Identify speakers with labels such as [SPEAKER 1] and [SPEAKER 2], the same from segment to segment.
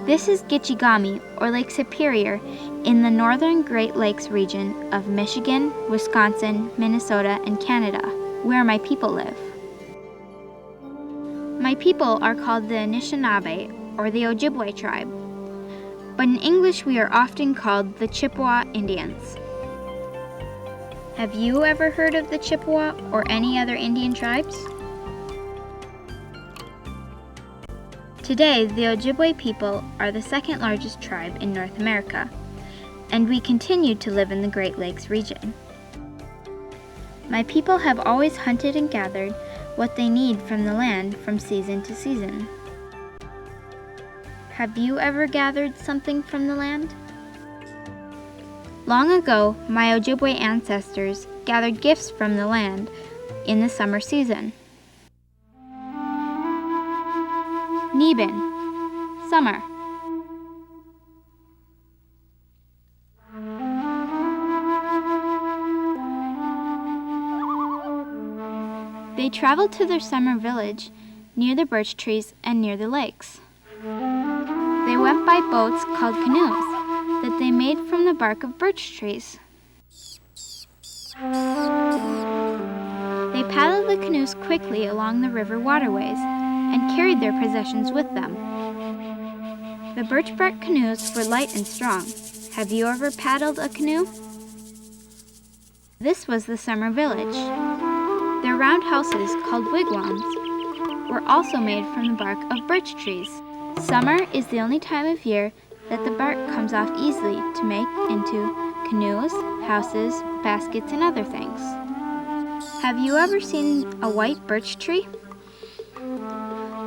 [SPEAKER 1] This is Gichigami, or Lake Superior, in the northern Great Lakes region of Michigan, Wisconsin, Minnesota, and Canada, where my people live. My people are called the Anishinaabe, or the Ojibwe tribe, but in English we are often called the Chippewa Indians. Have you ever heard of the Chippewa or any other Indian tribes? Today, the Ojibwe people are the second largest tribe in North America, and we continue to live in the Great Lakes region. My people have always hunted and gathered what they need from the land from season to season. Have you ever gathered something from the land? Long ago, my Ojibwe ancestors gathered gifts from the land in the summer season. Neben, summer. They traveled to their summer village near the birch trees and near the lakes. They went by boats called canoes that they made from the bark of birch trees. They paddled the canoes quickly along the river waterways and carried their possessions with them. The birch bark canoes were light and strong. Have you ever paddled a canoe? This was the summer village. Their round houses, called wigwams, were also made from the bark of birch trees. Summer is the only time of year that the bark comes off easily to make into canoes, houses, baskets, and other things. Have you ever seen a white birch tree?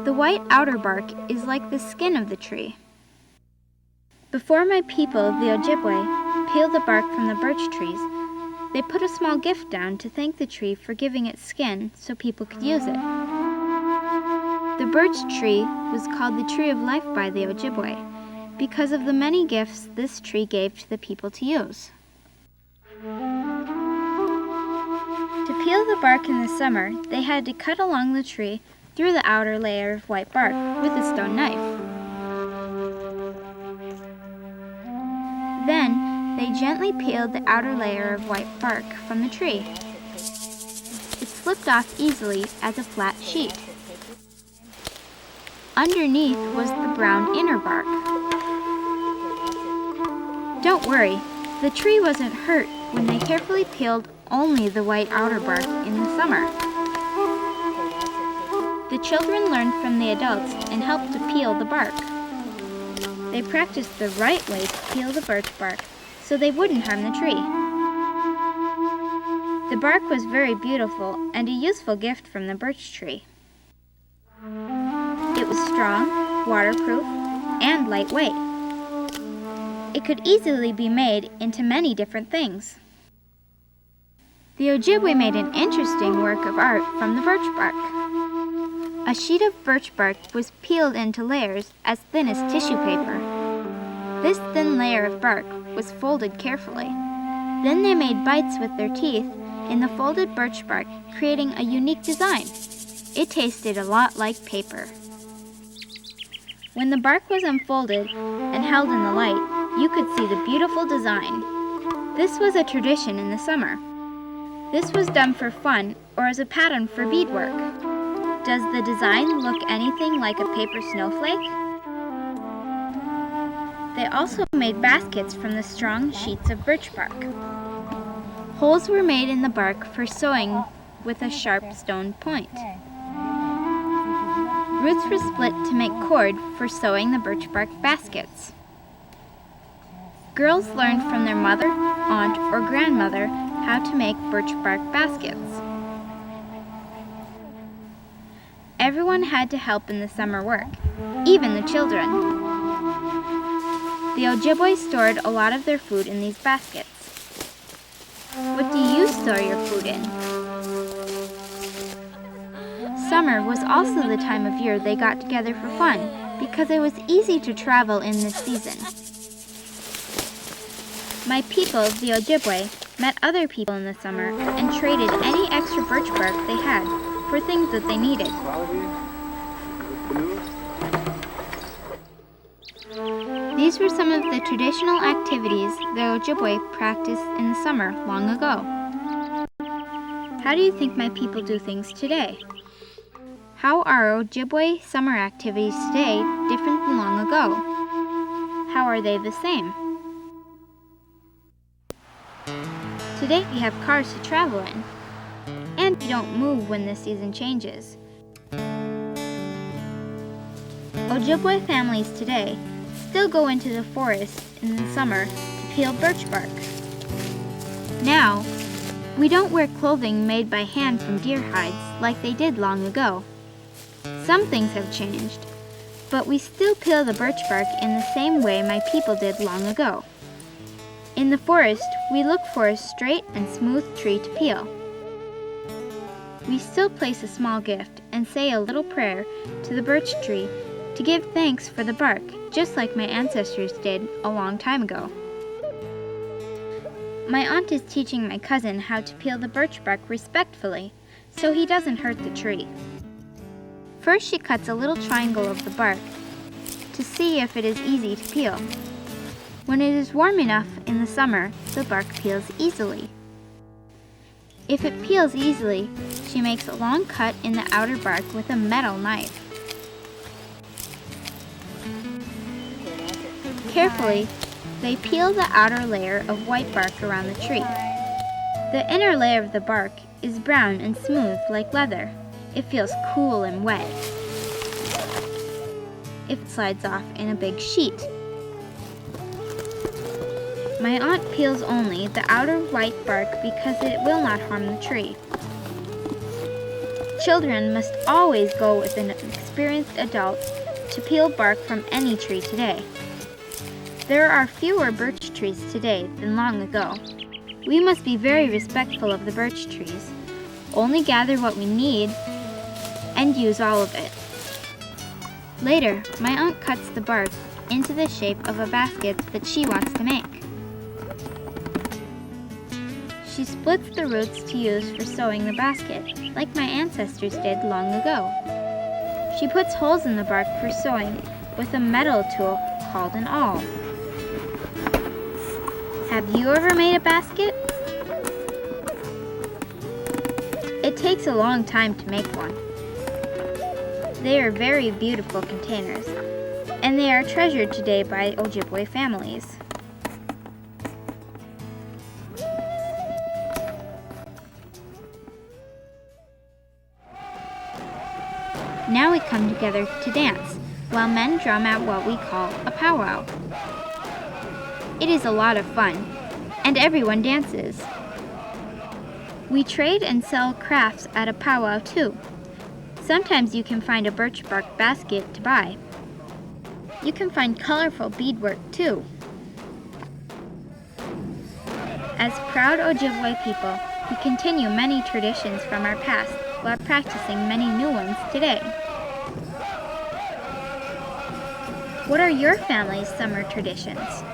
[SPEAKER 1] The white outer bark is like the skin of the tree. Before my people, the Ojibwe, peeled the bark from the birch trees, they put a small gift down to thank the tree for giving its skin so people could use it. The birch tree was called the Tree of Life by the Ojibwe because of the many gifts this tree gave to the people to use. To peel the bark in the summer, they had to cut along the tree through the outer layer of white bark with a stone knife. Then, they gently peeled the outer layer of white bark from the tree. It slipped off easily as a flat sheet. Underneath was the brown inner bark. Don't worry, the tree wasn't hurt when they carefully peeled only the white outer bark in the summer. The children learned from the adults and helped to peel the bark. They practiced the right way to peel the birch bark so they wouldn't harm the tree. The bark was very beautiful and a useful gift from the birch tree. It was strong, waterproof, and lightweight. It could easily be made into many different things. The Ojibwe made an interesting work of art from the birch bark. A sheet of birch bark was peeled into layers as thin as tissue paper. This thin layer of bark was folded carefully. Then they made bites with their teeth in the folded birch bark, creating a unique design. It tasted a lot like paper. When the bark was unfolded and held in the light, you could see the beautiful design. This was a tradition in the summer. This was done for fun or as a pattern for beadwork. Does the design look anything like a paper snowflake? They also made baskets from the strong sheets of birch bark. Holes were made in the bark for sewing with a sharp stone point. Roots were split to make cord for sewing the birch bark baskets. Girls learned from their mother, aunt, or grandmother how to make birch bark baskets. Everyone had to help in the summer work, even the children. The Ojibwe stored a lot of their food in these baskets. What do you store your food in? Summer was also the time of year they got together for fun because it was easy to travel in this season. My people, the Ojibwe, met other people in the summer and traded any extra birch bark they had for things that they needed. These were some of the traditional activities the Ojibwe practiced in the summer long ago. How do you think my people do things today? How are Ojibwe summer activities today different than long ago? How are they the same? Today we have cars to travel in, and we don't move when the season changes. Ojibwe families today still go into the forest in the summer to peel birch bark. Now, we don't wear clothing made by hand from deer hides like they did long ago. Some things have changed, but we still peel the birch bark in the same way my people did long ago. In the forest, we look for a straight and smooth tree to peel. We still place a small gift and say a little prayer to the birch tree to give thanks for the bark, just like my ancestors did a long time ago. My aunt is teaching my cousin how to peel the birch bark respectfully, so he doesn't hurt the tree. First, she cuts a little triangle of the bark to see if it is easy to peel. When it is warm enough in the summer, the bark peels easily. If it peels easily, she makes a long cut in the outer bark with a metal knife. Carefully, they peel the outer layer of white bark around the tree. The inner layer of the bark is brown and smooth like leather. It feels cool and wet. It slides off in a big sheet. My aunt peels only the outer white bark because it will not harm the tree. Children must always go with an experienced adult to peel bark from any tree today. There are fewer birch trees today than long ago. We must be very respectful of the birch trees, only gather what we need, and use all of it. Later, my aunt cuts the bark into the shape of a basket that she wants to make. She splits the roots to use for sewing the basket, like my ancestors did long ago. She puts holes in the bark for sewing with a metal tool called an awl. Have you ever made a basket? It takes a long time to make one. They are very beautiful containers, and they are treasured today by Ojibwe families. Now we come together to dance, while men drum at what we call a powwow. It is a lot of fun, and everyone dances. We trade and sell crafts at a powwow too. Sometimes you can find a birch bark basket to buy. You can find colorful beadwork too. As proud Ojibwe people, we continue many traditions from our past while practicing many new ones today. What are your family's summer traditions?